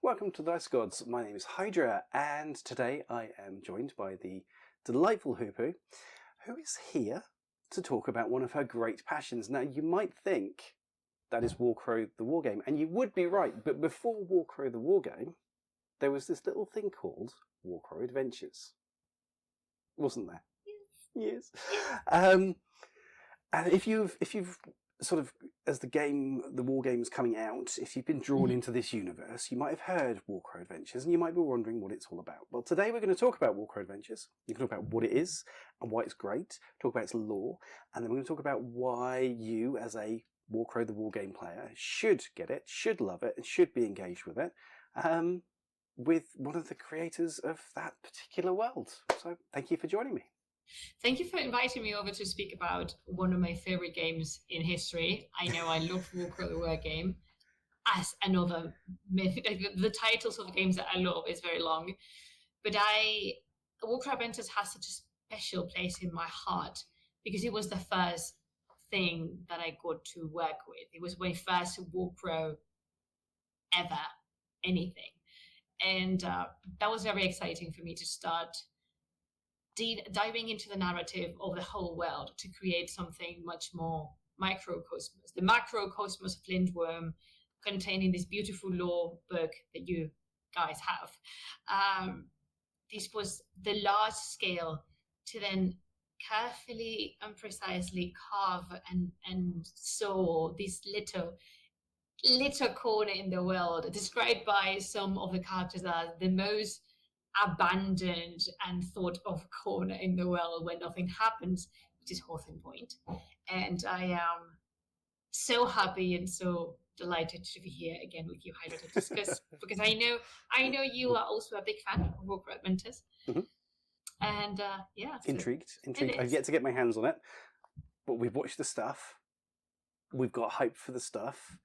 welcome to the Dice Gods. My name is Hydra, and today I am joined by the delightful Hoopoe, who is here to talk about one of her great passions. Now, you might think that is Warcrow the Wargame, and you would be right, but before Warcrow the Wargame, there was this little thing called Warcrow Adventures. Wasn't there? Yes. And if you've sort of, as the Wargame is coming out, if you've been drawn into this universe, you might have heard Warcrow Adventures, and you might be wondering what it's all about. Well, today we're going to talk about Warcrow Adventures. You can talk about what it is and why it's great, talk about its lore, and then we're going to talk about why you, as a Warcrow the Wargame player, should get it, should love it, and should be engaged with it, with one of the creators of that particular world. So, thank you for joining me. Thank you for inviting me over to speak about one of my favorite games in history. I know I love Warcrow the Wargame as another myth. The titles of the games that I love is very long, but Warcrow Adventures has such a special place in my heart because it was the first thing that I got to work with. It was my first Warcrow ever, anything. And that was very exciting for me to start diving into the narrative of the whole world to create something much more microcosmos, the macrocosmos of Lindwurm, containing this beautiful lore book that you guys have. This was the large scale to then carefully and precisely carve and sew this little corner in the world, described by some of the characters as the most abandoned and thought of corner in the world where nothing happens, which is Hawthorne Point. And I am so happy and so delighted to be here again with you, Hydra, to discuss because I know you are also a big fan of Warcrow Adventures. Mm-hmm. And yeah, intrigued. I've yet to get my hands on it, but we've watched the stuff. We've got hype for the stuff.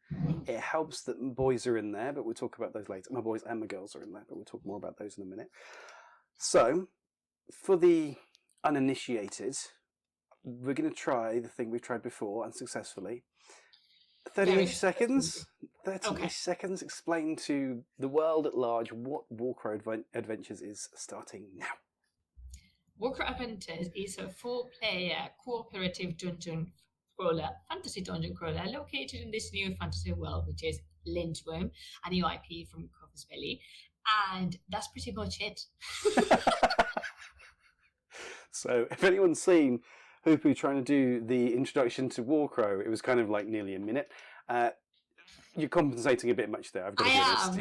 It helps that my boys are in there, but we'll talk about those later. My boys and my girls are in there, but we'll talk more about those in a minute. So, for the uninitiated, we're going to try the thing we've tried before unsuccessfully. 30-ish seconds. 30-ish seconds. Explain to the world at large what Warcrow Adventures is starting now. Warcrow Adventures is a 4-player cooperative fantasy dungeon crawler located in this new fantasy world, which is Lindwurm, a new IP from Corvus Belli, and that's pretty much it. So, if anyone's seen Hoopoe trying to do the introduction to Warcrow, it was kind of like nearly a minute. You're compensating a bit much there, I've got to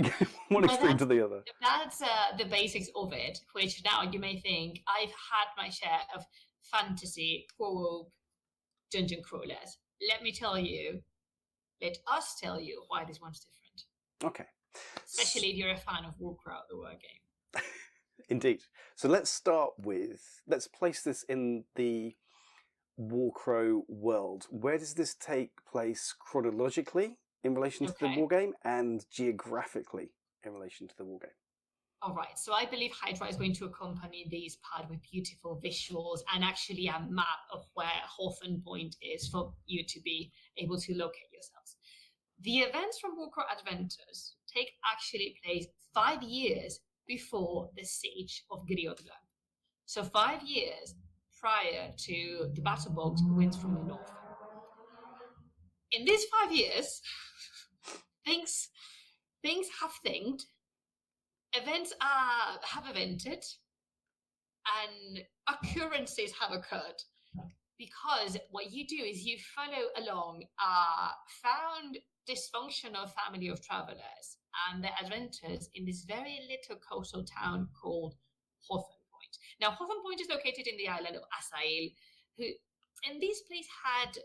be honest. One extreme to the other. That's the basics of it, which now you may think I've had my share of fantasy co-op dungeon crawlers. Let us tell you why this one's different. Okay. Especially if you're a fan of Warcrow the Wargame. Indeed. So let's place this in the Warcrow world. Where does this take place chronologically in relation to the Wargame and geographically in relation to the Wargame? All right, so I believe Hydra is going to accompany this part with beautiful visuals and actually a map of where Hawthorne Point is for you to be able to locate yourselves. The events from Warcrow Adventures take actually place 5 years before the siege of Hydra. So 5 years prior to the battle boat winds from the north. In these 5 years, things have thinged. Events have evented and occurrences have occurred because what you do is you follow along a found dysfunctional family of travelers and their adventures in this very little coastal town called Hawthorne Point. Now, Hawthorne Point is located in the island of Asail, and this place had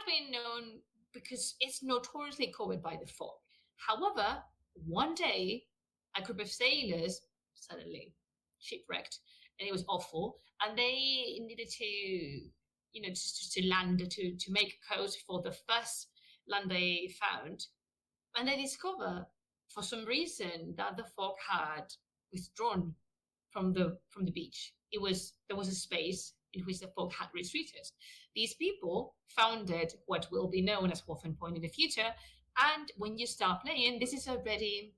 been known because it's notoriously covered by the fog. However, one day, a group of sailors suddenly shipwrecked, and it was awful. And they needed to, to land to make a coast for the first land they found. And they discover, for some reason, that the fog had withdrawn from the beach. There was a space in which the fog had retreated. These people founded what will be known as Hawthorne Point in the future. And when you start playing, this is already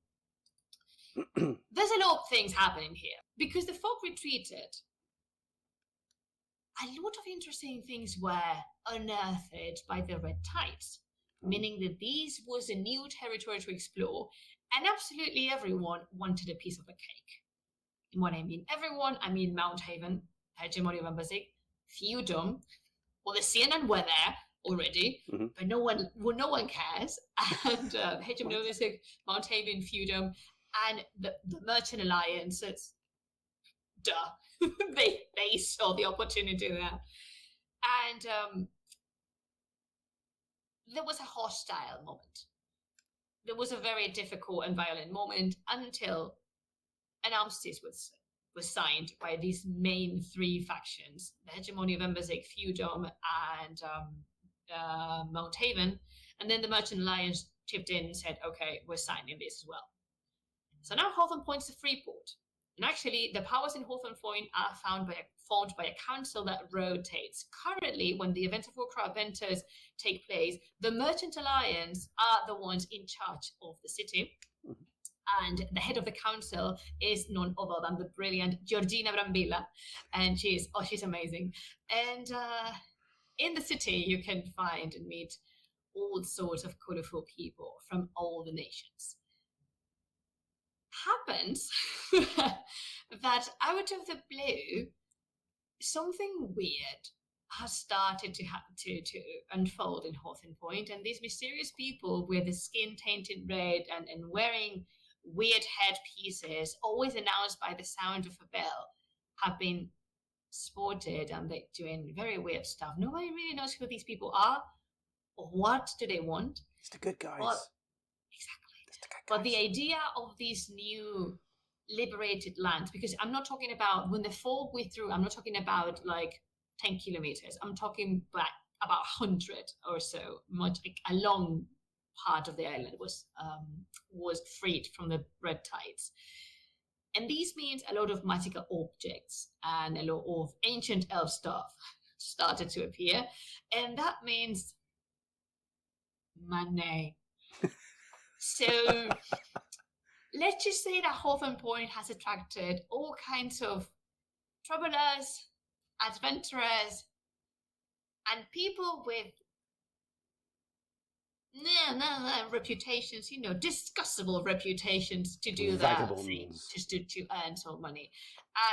there's a lot of things happening here. Because the folk retreated, a lot of interesting things were unearthed by the Red Tides, meaning that this was a new territory to explore, and absolutely everyone wanted a piece of the cake. And when I mean everyone, I mean Mount Haven, Hegemony of Embassy, Feudum. Well, the Scion were there already, but no one cares. And Hegemony of Embassy, Mount Haven, Feudum, and the Merchant Alliances. Duh. they saw the opportunity there. And there was a hostile moment. There was a very difficult and violent moment until an armistice was signed by these main three factions, the Hegemony of Embassy, Feudum, and Mount Haven. And then the Merchant Alliance chipped in and said, okay, we're signing this as well. So now Hawthorne Point is a free port. And actually, the powers in Hawthorne Point are formed by a council that rotates. Currently, when the events of Warcrow Adventures take place, the Merchant Alliance are the ones in charge of the city. And the head of the council is none other than the brilliant Georgina Brambilla. And she's amazing. And in the city, you can find and meet all sorts of colorful people from all the nations. Happens that out of the blue, something weird has started to unfold in Hawthorne Point, and these mysterious people with the skin tainted red and wearing weird headpieces, always announced by the sound of a bell, have been spotted, and they're doing very weird stuff. Nobody really knows who these people are or what do they want. It's the good guys. Well, exactly. But the idea of these new liberated lands, because I'm not talking about when the folk withdrew, I'm not talking about like 10 kilometers. I'm talking about 100 or so, much like a long part of the island was freed from the Red Tides. And this means a lot of magical objects and a lot of ancient elf stuff started to appear. And that means money. So let's just say that Hawthorne Point has attracted all kinds of travelers, adventurers, and people with reputations, discussable reputations to do that thing, just to earn some money.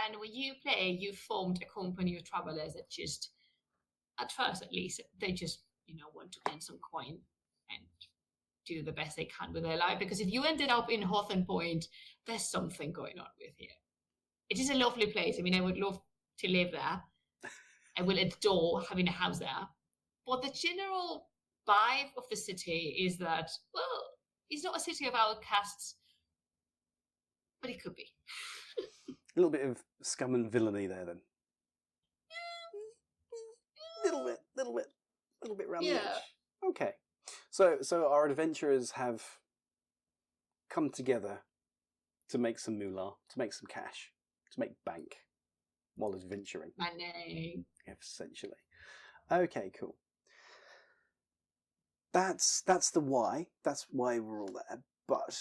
And when you play, you formed a company of travelers that just, at first at least, they just, want to earn some coin and do the best they can with their life. Because if you ended up in Hawthorne Point, there's something going on with here. It is a lovely place. I mean, I would love to live there. I will adore having a house there. But the general vibe of the city is that, well, it's not a city of outcasts, but it could be. A little bit of scum and villainy there, then. Little bit around the edge. Okay. So our adventurers have come together to make some moolah, to make some cash, to make bank while adventuring. Money. Essentially. Okay, cool. That's the why. That's why we're all there. But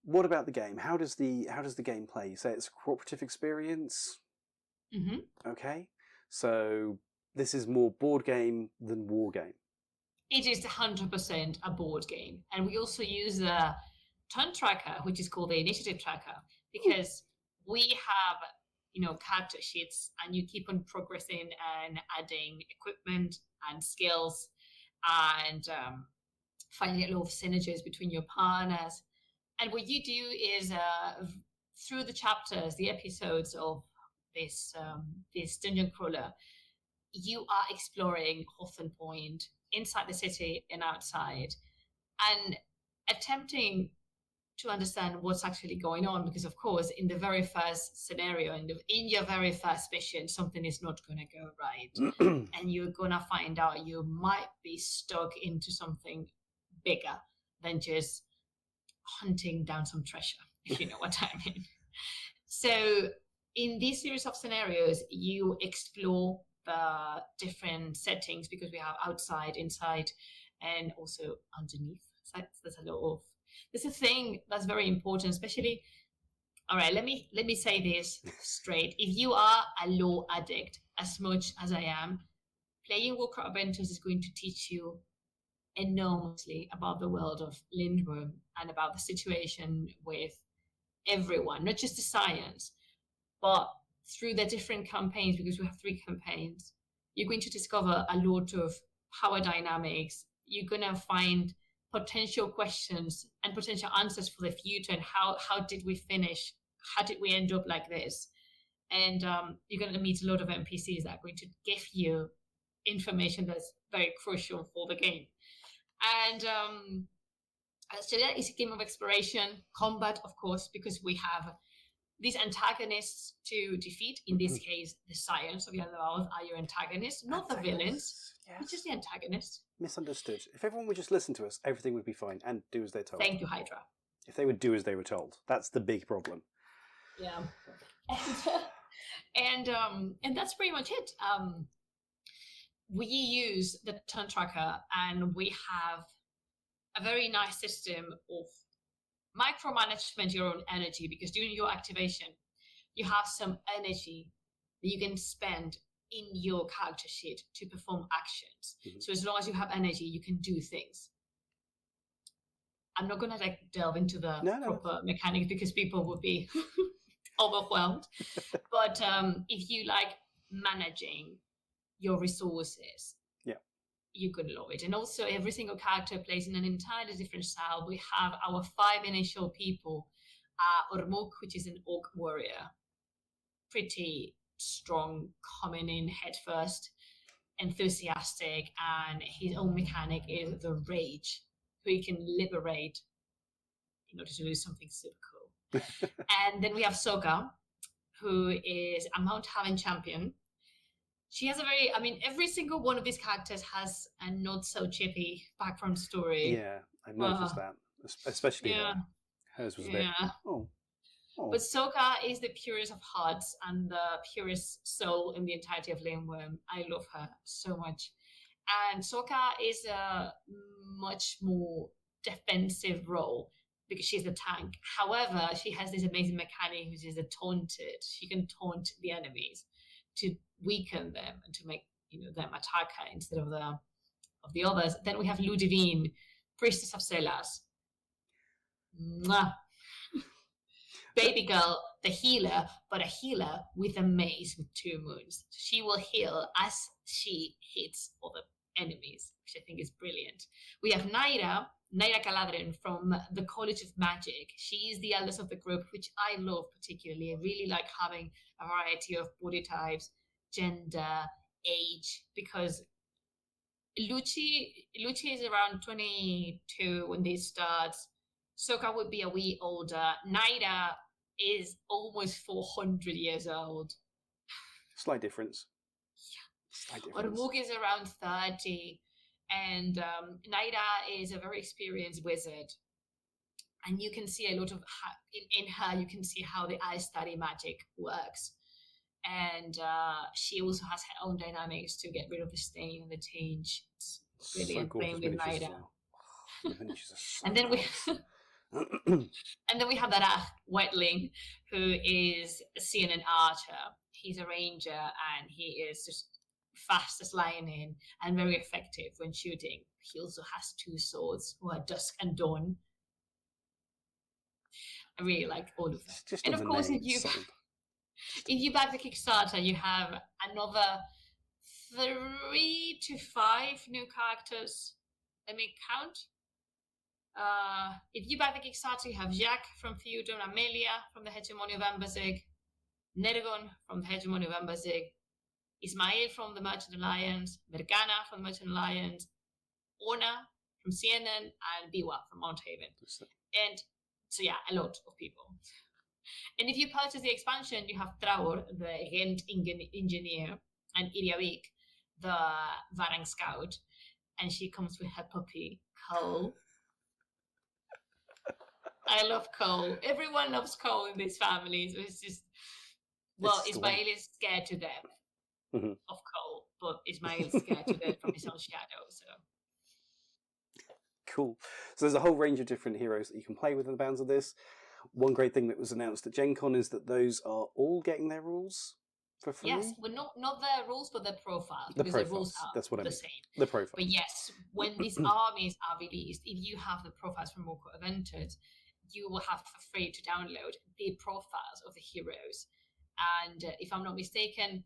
what about the game? How does the game play? You say it's a cooperative experience. Mm-hmm. Okay. So this is more board game than war game. It is 100% a board game. And we also use a turn tracker, which is called the initiative tracker, because we have, character sheets, and you keep on progressing and adding equipment and skills and finding a lot of synergies between your partners. And what you do is through the chapters, the episodes of this dungeon crawler, you are exploring Hawthorne Point inside the city and outside, and attempting to understand what's actually going on. Because, of course, in the very first scenario, in your very first mission, something is not going to go right. And you're going to find out you might be stuck into something bigger than just hunting down some treasure, if you know what I mean. So in this series of scenarios, you explore the different settings, because we have outside, inside, and also underneath. So there's a thing that's very important, especially All right, let me say this straight. If you are a law addict, as much as I am, playing Warcrow Adventures is going to teach you enormously about the world of Lindwurm and about the situation with everyone, not just the Scions, but through the different campaigns, because we have 3 campaigns, you're going to discover a lot of power dynamics. You're going to find potential questions and potential answers for the future, and how did we finish? How did we end up like this? And you're going to meet a lot of NPCs that are going to give you information that's very crucial for the game. And so that is a game of exploration, combat, of course, because we have these antagonists to defeat. In this case, the Scions of Yaldabaoth are your antagonists, not the villains. Yes. It's just the antagonists. Misunderstood. If everyone would just listen to us, everything would be fine and do as they're told. Thank you, Hydra. If they would do as they were told, that's the big problem. Yeah, and that's pretty much it. We use the turn tracker, and we have a very nice system of micromanagement your own energy, because during your activation, you have some energy that you can spend in your character sheet to perform actions. Mm-hmm. So as long as you have energy, you can do things. I'm not going to delve into the proper mechanics, because people would be overwhelmed. But if you like managing your resources, you're going to love it. And also, every single character plays in an entirely different style. We have our 5 initial people. Ormuk, which is an orc warrior, pretty strong, coming in head first, enthusiastic, and his own mechanic is the rage, who he can liberate in order to do something super cool. And then we have Soka, who is a Mount Haven champion. She has every single one of these characters has a not so chippy background story. Yeah, I've noticed that, especially her. Hers was a bit. Oh. But Soka is the purest of hearts and the purest soul in the entirety of Lindwurm. I love her so much. And Soka is a much more defensive role, because she's the tank. However, she has this amazing mechanic, which is the taunted. She can taunt the enemies to weaken them and to make them attacker instead of the others. Then we have Ludivine, priestess of Selas. Mwah. Baby girl, the healer, but a healer with a mace with 2 moons. She will heal as she hits other enemies, which I think is brilliant. We have Naira Galadrin from the College of Magic. She is the eldest of the group, which I love particularly. I really like having a variety of body types, gender, age, because Lucci is around 22 when this starts. Soka would be a wee older. Naira is almost 400 years old. Slight difference. Ormuk is around 30. And Naira is a very experienced wizard. And you can see a lot of, in her, you can see how the ice study magic works. And she also has her own dynamics to get rid of the stain and the tinge. It's brilliant playing with Naira. And then we have that Wetling, who is a Scion and archer. He's a ranger, and he is just fast as lightning and very effective when shooting. He also has 2 swords, who are Dusk and Dawn. I really like all of them. And of course, if you back the Kickstarter, you have another 3 to 5 new characters. Let me count. If you buy the Kickstarter, you have Jacques from Feudum, Amelia from the Hegemony of Ambazig, Nergon from the Hegemony of Ambazig, Ismail from the Merchant Alliance, Mergana from the Merchant Alliance, Orna from CNN, and Biwa from Mount Haven. And so, a lot of people. And if you purchase the expansion, you have Traor, the Gent engineer, and Iriavik, the Varang scout. And she comes with her puppy, Cole. I love Cole. Everyone loves Cole in these families. It's just, Ismail is scared to death of Cole, but Ismail's scared to death from his own shadow. So cool. So there's a whole range of different heroes that you can play with in the bounds of this. one great thing that was announced at Gen Con is that those are all getting their rules for free. Yes, well, not the rules, but the profiles, The because the rules profiles, are that's what I the mean. same. The profiles. But yes, when these armies are released, if you have the profiles from Warcrow Adventures, you will have for free to download the profiles of the heroes. And if I'm not mistaken,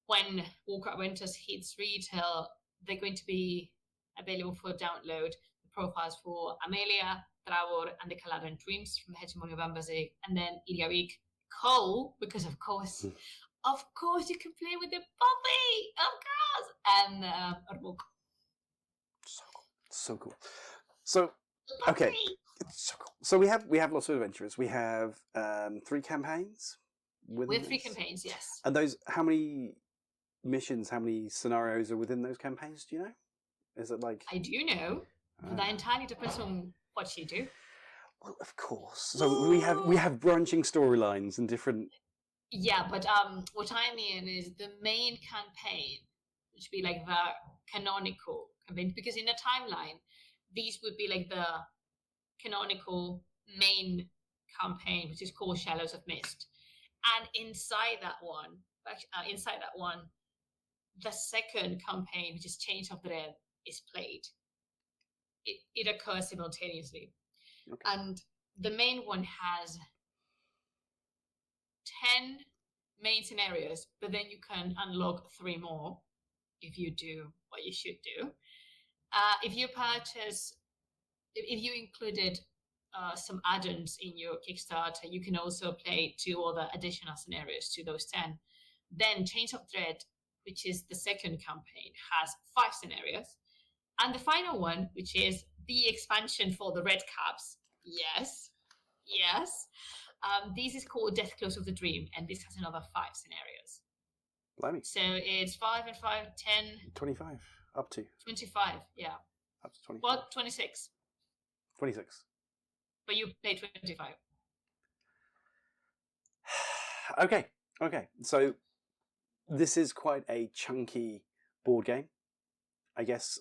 when Warcrow Adventures hits retail, they're going to be available for download. The profiles for Amelia, Trevor, and the Caladrin twins from the Hegemony of Embassy, and then Iliarik, Cole, because of course you can play with the puppy, of course, and Arbok. So cool. So okay, it's so cool. So we have lots of adventurers. We have 3 campaigns. We have 3 campaigns, yes. And those, how many missions, how many scenarios are within those campaigns? Do you know? Is it like? I do know, but that entirely depends on what you do. Well, of course. So we have branching storylines and different. Yeah, but what I mean is the main campaign, which would be like the canonical campaign, because in a timeline, these would be like the canonical main campaign, which is called Shadows of Mist. And inside that one, the second campaign, which is Change of Dread, is played. It occurs simultaneously. Okay. And the main one has 10 main scenarios, but then you can unlock 3 more if you do what you should do. If you included some add-ons in your Kickstarter, you can also play 2 other additional scenarios to those 10. Then Chains of Dread, which is the second campaign, has 5 scenarios. And the final one, which is the expansion for the Red Caps. Yes. This is called Death Close of the Dream, and this has another 5 scenarios. Blimey. So it's 5 and 5, 10. 25, up to. 25, yeah. Up to 25. Well, 26. 26. But you play 25. Okay. So this is quite a chunky board game. I guess.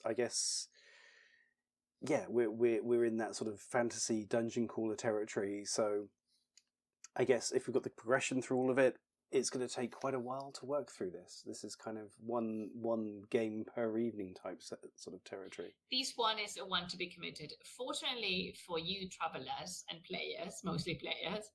Yeah, we're in that sort of fantasy dungeon crawler territory. So I guess if we've got the progression through all of it, it's going to take quite a while to work through this. This is kind of one game per evening type sort of territory. This one is a one to be committed. Fortunately for you travelers and players, mostly players,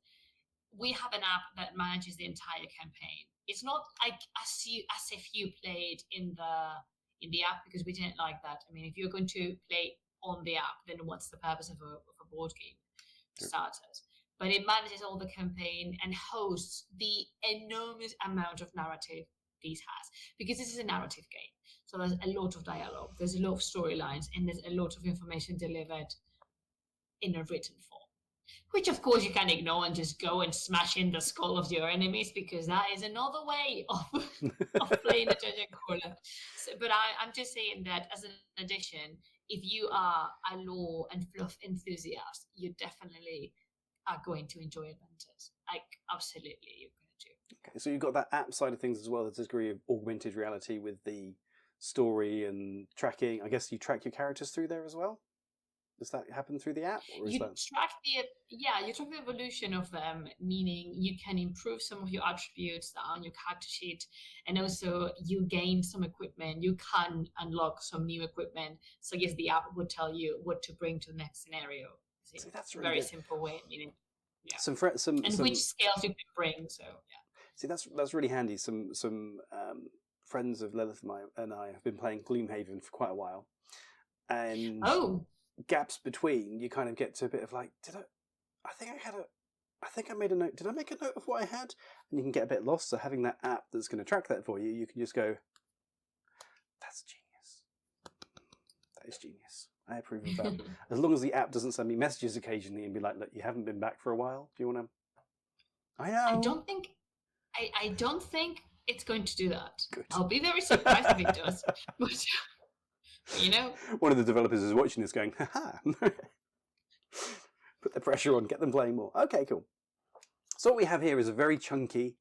we have an app that manages the entire campaign. It's not like as if you played in the app, because we didn't like that. I mean, if you're going to play on the app, then what's the purpose of a board game for starters? But it manages all the campaign and hosts the enormous amount of narrative this has, because this is a narrative game. So there's a lot of dialogue, there's a lot of storylines, and there's a lot of information delivered in a written form, which of course you can ignore and just go and smash in the skull of your enemies, because that is another way of playing a dungeon crawler. So, but I'm just saying that as an addition, if you are a lore and fluff enthusiast, you definitely are going to enjoy Adventures. Like, absolutely, you're going to. Okay, so you've got that app side of things as well, the degree of augmented reality with the story and tracking. I guess you track your characters through there as well? Does that happen through the app? Or you track the evolution of them, meaning you can improve some of your attributes on your character sheet, and also you gain some equipment. You can unlock some new equipment. So yes, the app would tell you what to bring to the next scenario. See, that's a really very good. Simple way, meaning which scales you can bring. So yeah. See, that's really handy. Some friends of Lilith and I have been playing Gloomhaven for quite a while, and gaps between, you kind of get to a bit of like, I think I made a note. Did I make a note of what I had? And you can get a bit lost. So having that app that's going to track that for you, you can just go, that's genius. That is genius. I approve of that. As long as the app doesn't send me messages occasionally and be like, look, you haven't been back for a while. Do you want to? I know. I don't think it's going to do that. Good. I'll be very surprised if it does. But, you know. One of the developers is watching this going, haha. Put the pressure on, get them playing more. Okay, cool. So what we have here is a very chunky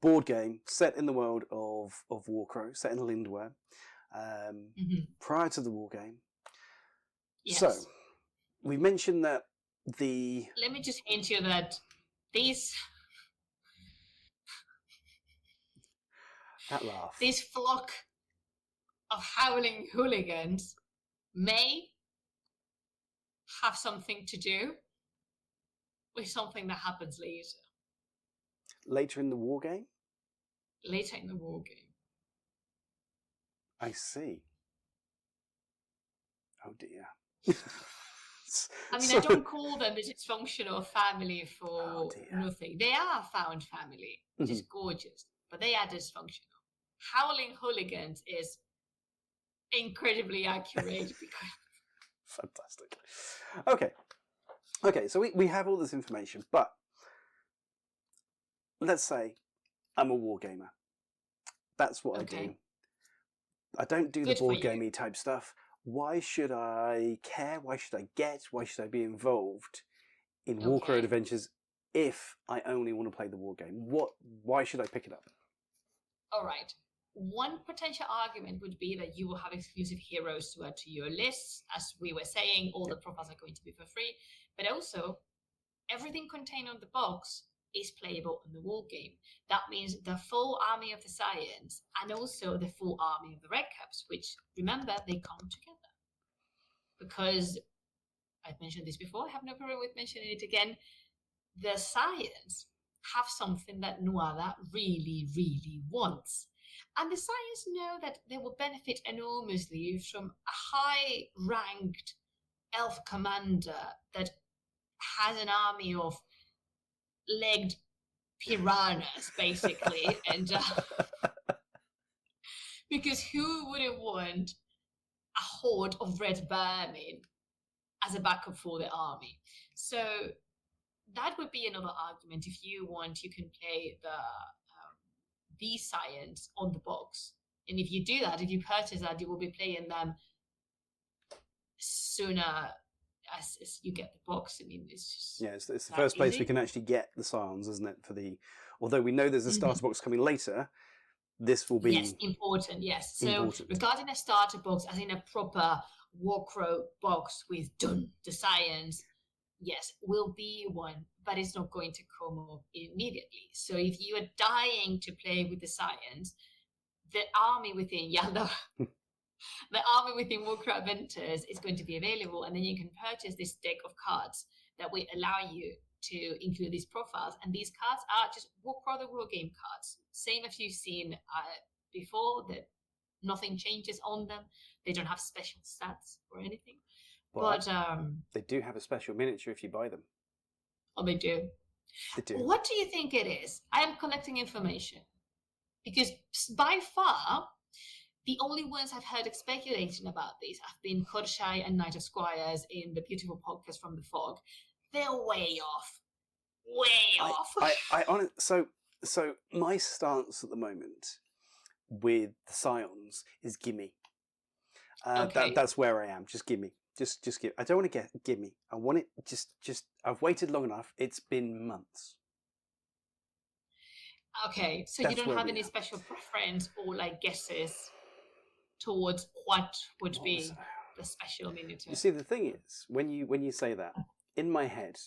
board game set in the world of Warcrow, set in Lindwurm. Prior to the Wargame. Yes. So we mentioned that Let me just hint you that these... That laugh. This flock of howling hooligans may have something to do with something that happens later. Later in the war game? Later in the war game. I see. Oh dear. I mean, I don't call them the dysfunctional family for dear. nothing. They are a found family, which is gorgeous, but they are dysfunctional. Howling hooligans is incredibly accurate. Fantastic. Okay, so we have all this information, but let's say I'm a wargamer. That's what I do. I don't do the board gamey type stuff. Why should I care? Why should I get? Why should I be involved in Warcrow Adventures if I only want to play the war game? Why should I pick it up? All right. One potential argument would be that you will have exclusive heroes to add to your lists. As we were saying, all the profiles are going to be for free. But also, everything contained on the box is playable in the war game. That means the full army of the Scions and also the full army of the Red Caps, which, remember, they come together. Because, I've mentioned this before, I have no problem with mentioning it again, the Scions have something that no other really, really wants. And the Scions know that they will benefit enormously from a high-ranked elf commander that has an army of legged piranhas, basically. And because who wouldn't want a horde of red vermin as a backup for the army? So that would be another argument. If you want, you can play these Scions on the box. And if you do that, if you purchase that, you will be playing them sooner as you get the box. I mean, it's just... Yeah, it's the first place we can actually get the Scions, isn't it? Although we know there's a starter box coming later, this will be... Yes, important, yes. So regarding a starter box, as in a proper Warcrow box with the Scions, yes, will be one, but it's not going to come up immediately. So if you are dying to play with the Scions, the army within the army within Warcrow Adventures is going to be available, and then you can purchase this deck of cards that will allow you to include these profiles. And these cards are just Warcrow the Wargame cards, same as you've seen before. That nothing changes on them. They don't have special stats or anything. But they do have a special miniature if you buy them. Oh, they do. They do. What do you think it is? I am collecting information because by far the only ones I've heard speculating about these have been Kodshai and Knight of Squires in the beautiful podcast from the Fog. They're way off. Way off. I so my stance at the moment with the Scions is gimme. That's where I am. Just gimme. Just give. I don't want to get gimme. I want it. Just. I've waited long enough. It's been months. Okay, so you don't have any special preference or like guesses towards what would be the special miniature? You see, the thing is, when you say that, in my head,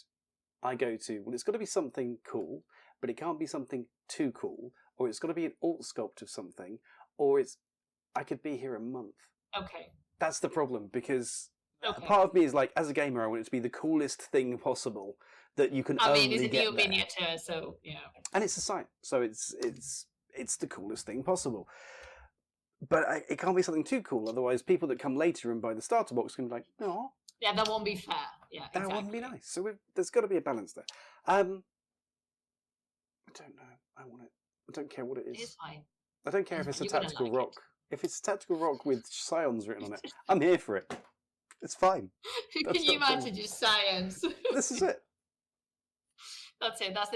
I go to, well, it's got to be something cool, but it can't be something too cool, or it's got to be an alt sculpt of something, or I could be here a month. Okay. That's the problem, because part of me is like, as a gamer, I want it to be the coolest thing possible that you can only get. I mean, it's a new miniature, so, you know. And it's a Scion, so it's the coolest thing possible. But it can't be something too cool, otherwise people that come later and buy the starter box can be like, no. Yeah, that won't be fair. Yeah, that wouldn't be nice. So there's got to be a balance there. I don't know. I want it. I don't care what it is. It's fine. I don't care if it's a tactical rock. If it's a tactical rock with Scions written on it, I'm here for it. It's fine. Can you imagine just Scions? This is it. That's it. That's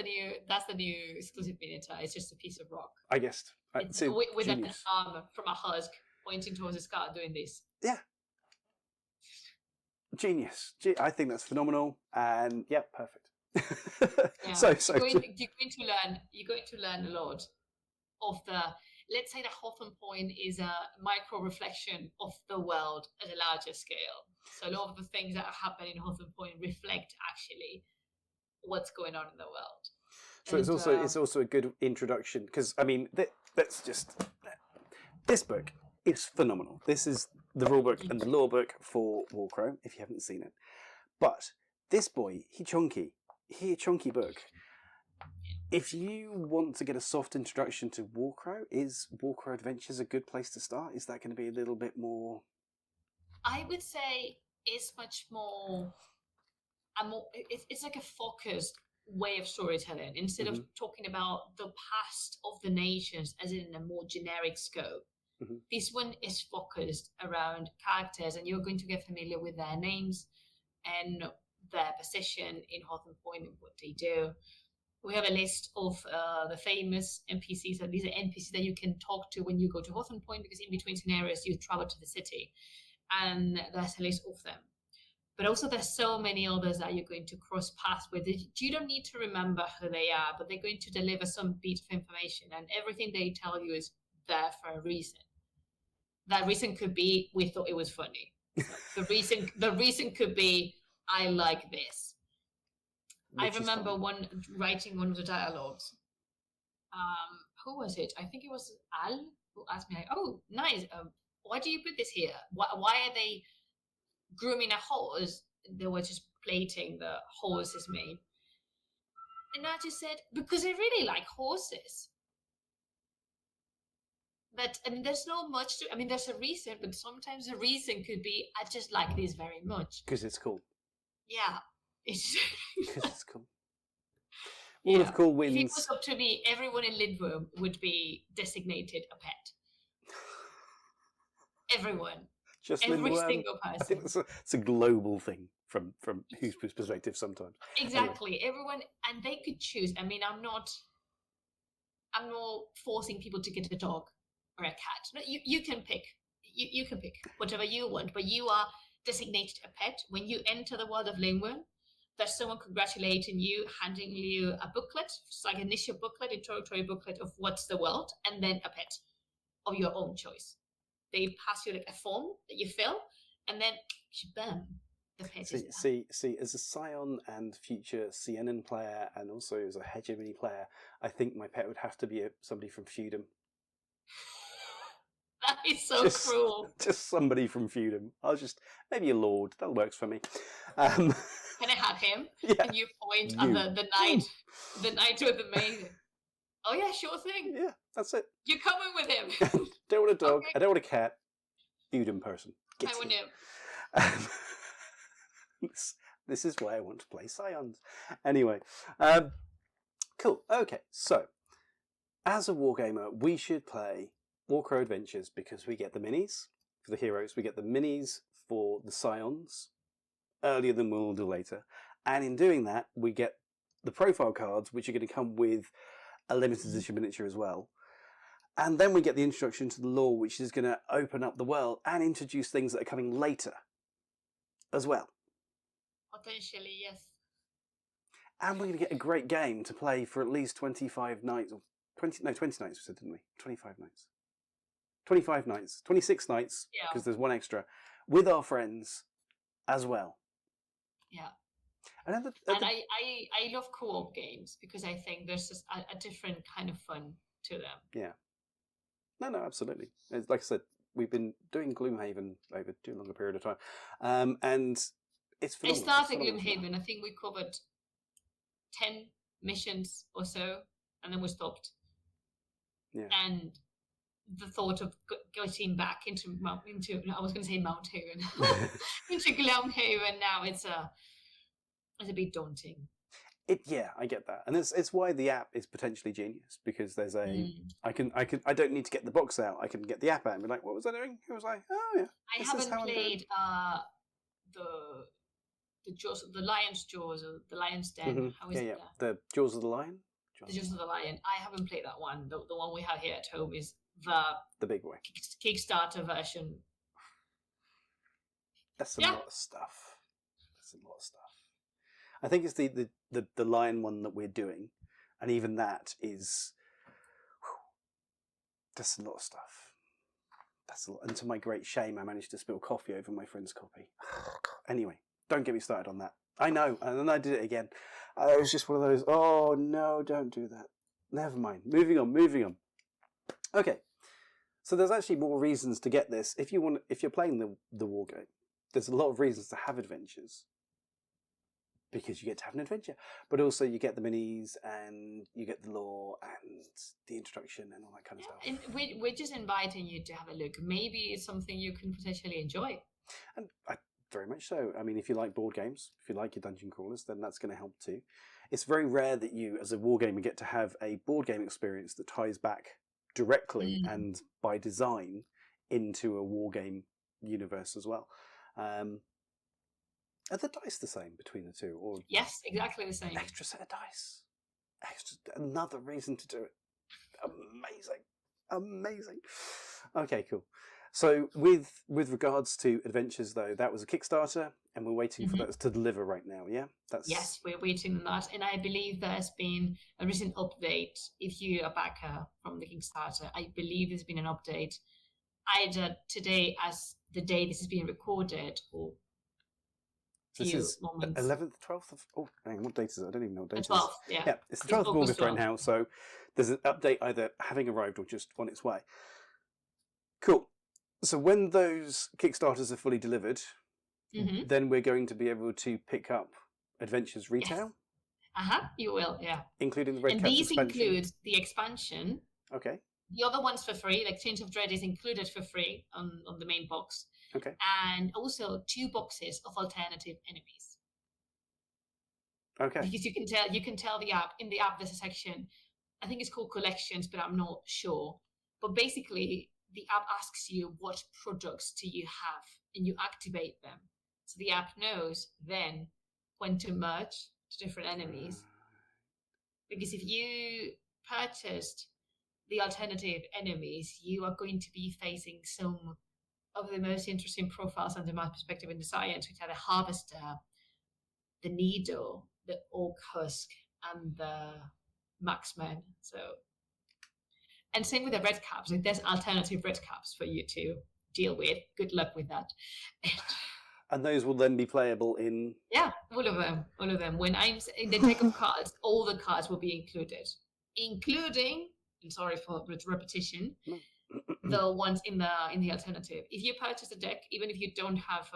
the new exclusive miniature. It's just a piece of rock. I guessed. With an arm from a husk pointing towards a scar doing this. Yeah. Genius. I think that's phenomenal. And yeah, perfect. Yeah. You're going to learn a lot of the let's say that Hawthorne Point is a micro reflection of the world at a larger scale. So a lot of the things that happen in Hawthorne Point reflect actually what's going on in the world. So it's also a good introduction because I mean let's just this book is phenomenal. This is the rulebook and the lore book for Warcrow if you haven't seen it. But this boy, he a chunky book. If you want to get a soft introduction to Warcrow, is Warcrow Adventures a good place to start? Is that going to be a little bit more? I would say it's much more. It's like a focused way of storytelling instead of talking about the past of the nations as in a more generic scope. This one is focused around characters, and you're going to get familiar with their names and their position in Hawthorne Point and what they do. We have a list of the famous NPCs, and these are NPCs that you can talk to when you go to Hawthorne Point, because in between scenarios you travel to the city, and there's a list of them. But also there's so many others that you're going to cross paths with. You don't need to remember who they are, but they're going to deliver some bit of information, and everything they tell you is there for a reason. That reason could be, we thought it was funny. The reason could be, I like this. I remember writing one of the dialogues. Who was it? I think it was Al who asked me, like, "Oh, nice. Why do you put this here? Why are they grooming a horse?" They were just plating the horse's mane. And I just said, because I really like horses. But I mean, there's not much to. I mean, there's a reason, but sometimes the reason could be, I just like this very much because it's cool. Yeah. It's because it's cool. All of cool wins. If it was up to me, everyone in Lindwurm would be designated a pet. Everyone. Just every Lindwurm. Single person. I think it's a global thing from Hoopoes' perspective sometimes. Exactly. Anyway. Everyone, and they could choose. I mean, I'm not forcing people to get a dog or a cat. No, you can pick. You can pick whatever you want, but you are designated a pet. When you enter the world of Lindwurm, there's someone congratulating you, handing you a booklet. It's like an initial booklet, introductory booklet of what's the world, and then a pet of your own choice. They pass you like a form that you fill, and then bam, the pet is there. See, as a Scion and future Scion player, and also as a hegemony player, I think my pet would have to be somebody from feudom. That is so cruel. Just somebody from feudom. Maybe a lord. That works for me. Can I have him? Yeah. And you point at the knight or the maiden. Oh yeah, sure thing. Yeah, that's it. You're coming with him. Don't want a dog. Okay. I don't want a cat. Feudum person. I want him. This is why I want to play Scions. Anyway, cool. Okay, so as a wargamer, we should play Warcrow Adventures because we get the minis for the heroes. We get the minis for the Scions earlier than we'll do later. And in doing that, we get the profile cards, which are going to come with a limited edition miniature as well. And then we get the introduction to the lore, which is going to open up the world and introduce things that are coming later as well. Potentially, yes. And we're going to get a great game to play for at least 25 nights. Or 20 nights we said, didn't we? 25 nights. 25 nights. 26 nights, because there's one extra, with our friends as well. Yeah. And I love co-op games because I think there's just a different kind of fun to them. Yeah. No, absolutely. Like I said, we've been doing Gloomhaven over too long a period of time. And it's phenomenal. I started Gloomhaven. I think we covered 10 missions or so, and then we stopped. Yeah. And the thought of getting back into I was going to say Mount Haven, into Gloomhaven now, it's a bit daunting. Yeah, I get that, and it's why the app is potentially genius, because there's I don't need to get the box out. I can get the app out and be like, what was I doing? It was like, oh yeah. I haven't played the Jaws, the Lion's Jaws, or the Lion's Den. Mm-hmm. How is it? The Jaws of the Lion. The Jaws of the Lion. I haven't played that one. The one we have here at home is the big boy Kickstarter version. That's a lot of stuff. I think it's the Lion one that we're doing, and even that is That's a lot of stuff. That's a lot. And to my great shame, I managed to spill coffee over my friend's copy. Anyway, don't get me started on that. I know, and then I did it again. It was just one of those, oh no, don't do that. Never mind. Moving on. Okay. So there's actually more reasons to get this. If you're playing the war game, there's a lot of reasons to have adventures. Because you get to have an adventure. But also you get the minis and you get the lore and the introduction and all that kind of stuff. And we're just inviting you to have a look. Maybe it's something you can potentially enjoy. And very much so. I mean, if you like board games, if you like your dungeon crawlers, then that's going to help too. It's very rare that you, as a wargamer, get to have a board game experience that ties back directly and by design into a wargame universe as well. Are the dice the same between the two? Or yes, exactly the same. Extra set of dice. Another reason to do it. Amazing. Okay, cool. So with regards to adventures, though, that was a Kickstarter, and we're waiting for that to deliver right now. Yeah, yes, we're waiting on that, and I believe there's been a recent update. If you are a backer from the Kickstarter, I believe there's been an update either today, as the day this is being recorded, or this is 11th, 12th of... Oh, hang on, what date is it? I don't even know what date it is. 12th, yeah. Yeah, it's the 12th of August right now, so there's an update either having arrived or just on its way. Cool. So when those Kickstarters are fully delivered, then we're going to be able to pick up Adventures Retail? Yes. You will, yeah. Including the Red Caps expansion? And these include the expansion. Okay. The other ones for free, like Change of Dread is included for free on the main box. Okay. And also 2 boxes of alternative enemies. Okay. Because you can tell the app, in the app there's a section, I think it's called collections, but I'm not sure. But basically the app asks you what products do you have, and you activate them. So the app knows then when to merge to different enemies. Because if you purchased the alternative enemies, you are going to be facing some of the most interesting profiles under my perspective in the Science, which are the Harvester, the Needle, the Orc Husk, and the Maxman. So, and same with the Red Caps. Like, there's alternative Red Caps for you to deal with. Good luck with that. And those will then be playable in... Yeah, all of them. When I'm in the deck of cards, all the cards will be included, including, and sorry for repetition, the ones in the alternative. If you purchase a deck, even if you don't have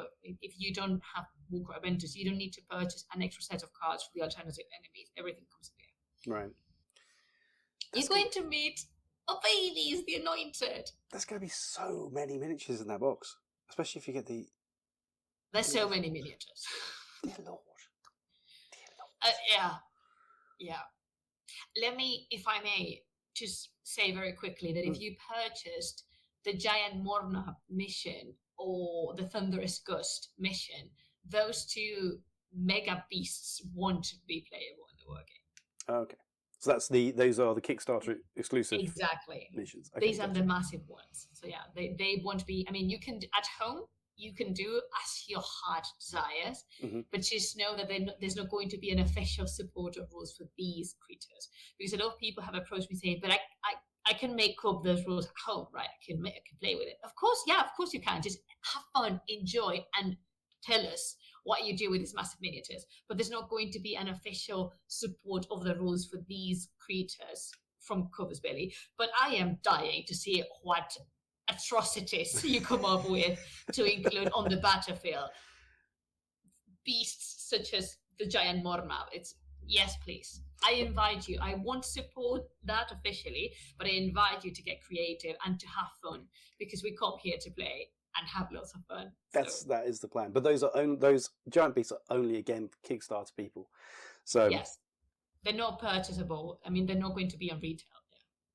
Warcrow Adventures, you don't need to purchase an extra set of cards for the alternative enemies. Everything comes there. Right. You're going to meet Hoopoes, the Anointed. There's going to be so many miniatures in that box, especially if you get the... There's so many miniatures. Dear Lord. Yeah. Let me, if I may, just say very quickly that if you purchased the Giant Morna mission or the Thunderous Gust mission, those 2 mega beasts won't be playable in the wargame. Okay. So those are the Kickstarter exclusive missions. Okay, These are the massive ones. So yeah, they won't be, I mean, you can, at home, you can do as your heart desires, but just know that there's not going to be an official support of rules for these creatures. Because a lot of people have approached me saying, but I can make up those rules at home, right? I can play with it. Of course you can. Just have fun, enjoy, and tell us what you do with these massive miniatures. But there's not going to be an official support of the rules for these creatures from Corvus Belli. But I am dying to see what atrocities you come up with to include on the battlefield. Beasts such as the Giant Mormav. It's yes, please. I invite you. I won't support that officially, but I invite you to get creative and to have fun, because we come here to play and have lots of fun. That is the plan. But those giant beasts are only, again, Kickstarter people. So yes, they're not purchasable. I mean, they're not going to be on retail.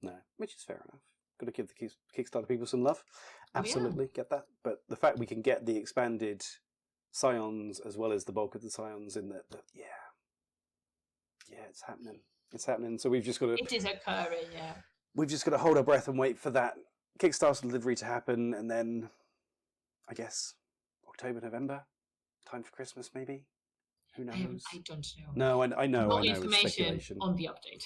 Yeah. No, which is fair enough. Got to give the Kickstarter people some love. Absolutely, get that. But the fact we can get the expanded Scions as well as the bulk of the Scions in it's happening. It's happening. So we've just got to... It is occurring, yeah. We've just got to hold our breath and wait for that Kickstarter delivery to happen, and then, I guess, October, November, time for Christmas, maybe? Who knows? I don't know. No, I know. More information on the update.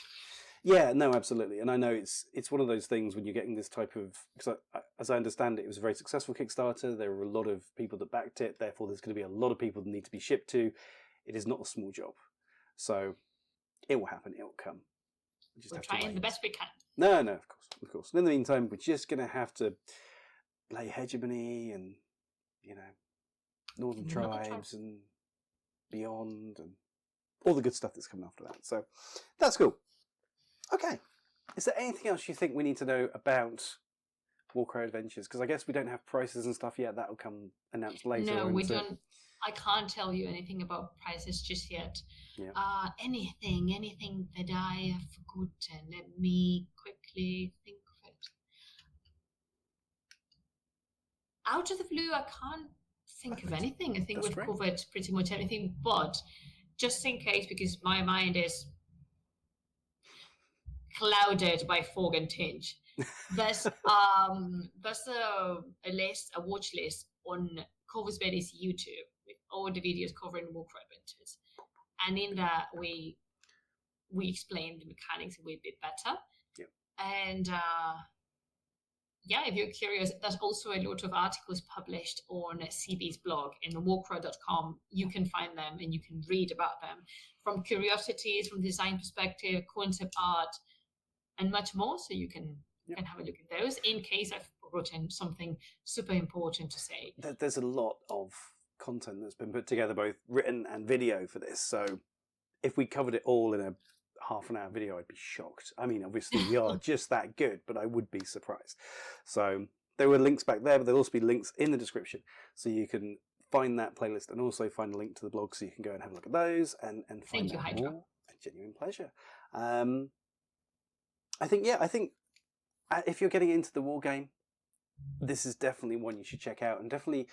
Yeah, no, absolutely. And I know it's one of those things when you're getting this type of, because as I understand it, it was a very successful Kickstarter. There were a lot of people that backed it. Therefore, there's going to be a lot of people that need to be shipped to. It is not a small job. So it will happen. It will come. We just We're have to trying wait. the best we can. No, of course, of course. And in the meantime, we're just going to have to play Hegemony and, Northern Tribes and Beyond and all the good stuff that's coming after that. So that's cool. Okay. Is there anything else you think we need to know about Warcrow Adventures? Because I guess we don't have prices and stuff yet. That will come announced later. No, we don't. I can't tell you anything about prices just yet. Yeah. Anything that I have forgotten. Let me quickly think of it. Out of the blue, I can't think of anything. I think we've covered pretty much everything, but just in case, because my mind is clouded by fog and tinge. There's a watch list on Corvus Belli's YouTube with all the videos covering Warcrow Adventures, and in that we explain the mechanics a wee bit better. Yep. And if you're curious, there's also a lot of articles published on CB's blog in warcrow.com. You can find them and you can read about them, from curiosities, from design perspective, concept art, and much more. So you can have a look at those in case I've forgotten something super important to say. There's a lot of content that's been put together, both written and video, for this. So if we covered it all in a half an hour video, I'd be shocked. I mean, obviously we are just that good, but I would be surprised. So there were links back there, but there'll also be links in the description. So you can find that playlist and also find a link to the blog so you can go and have a look at those and find out Hydra. more. A genuine pleasure. I think if you're getting into the war game, this is definitely one you should check out. And definitely,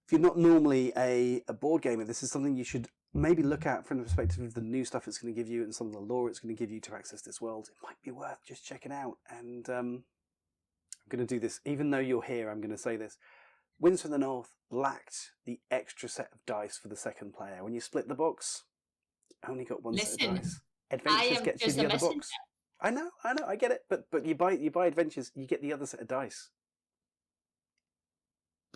if you're not normally a board gamer, this is something you should maybe look at from the perspective of the new stuff it's going to give you and some of the lore it's going to give you to access this world. It might be worth just checking out. And I'm going to do this, even though you're here, I'm going to say this. Winds from the North lacked the extra set of dice for the second player. When you split the box, only got one set of dice. Adventures gets you the other box. I know, I get it, but you buy Adventures, you get the other set of dice.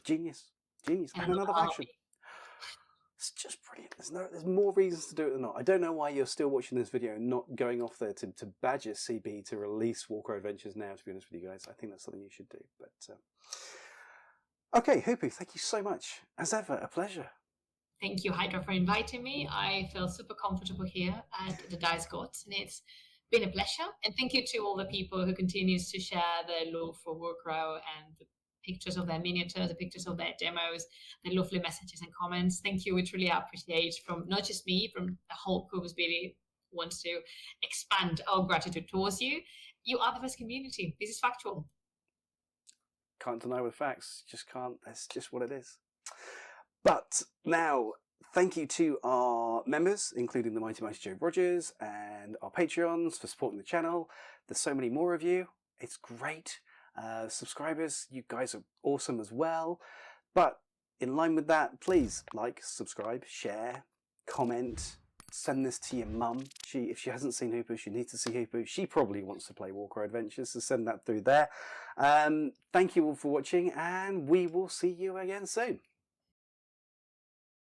Genius, and another faction. It's just brilliant. There's more reasons to do it than not. I don't know why you're still watching this video and not going off there to badger CB to release Warcrow Adventures now, to be honest with you guys. I think that's something you should do. But okay, Hoopoe, thank you so much. As ever, a pleasure. Thank you, Hydra, for inviting me. I feel super comfortable here at the Dice Gods, and it's been a pleasure. And thank you to all the people who continues to share their love for Warcrow and the pictures of their miniatures, the pictures of their demos, the lovely messages and comments. Thank you. We truly appreciate, from not just me, from the whole Corvus Belli wants to expand our gratitude towards you. You are the best community. This is factual. Can't deny with facts. Just can't. That's just what it is. But now, thank you to our members, including the Mighty Joe Rogers, and our Patreons for supporting the channel. There's so many more of you. It's great. Subscribers, you guys are awesome as well. But in line with that, please like, subscribe, share, comment, send this to your mum. If she hasn't seen Hoopoe, she needs to see Hoopoe. She probably wants to play Warcrow Adventures, so send that through there. Thank you all for watching, and we will see you again soon.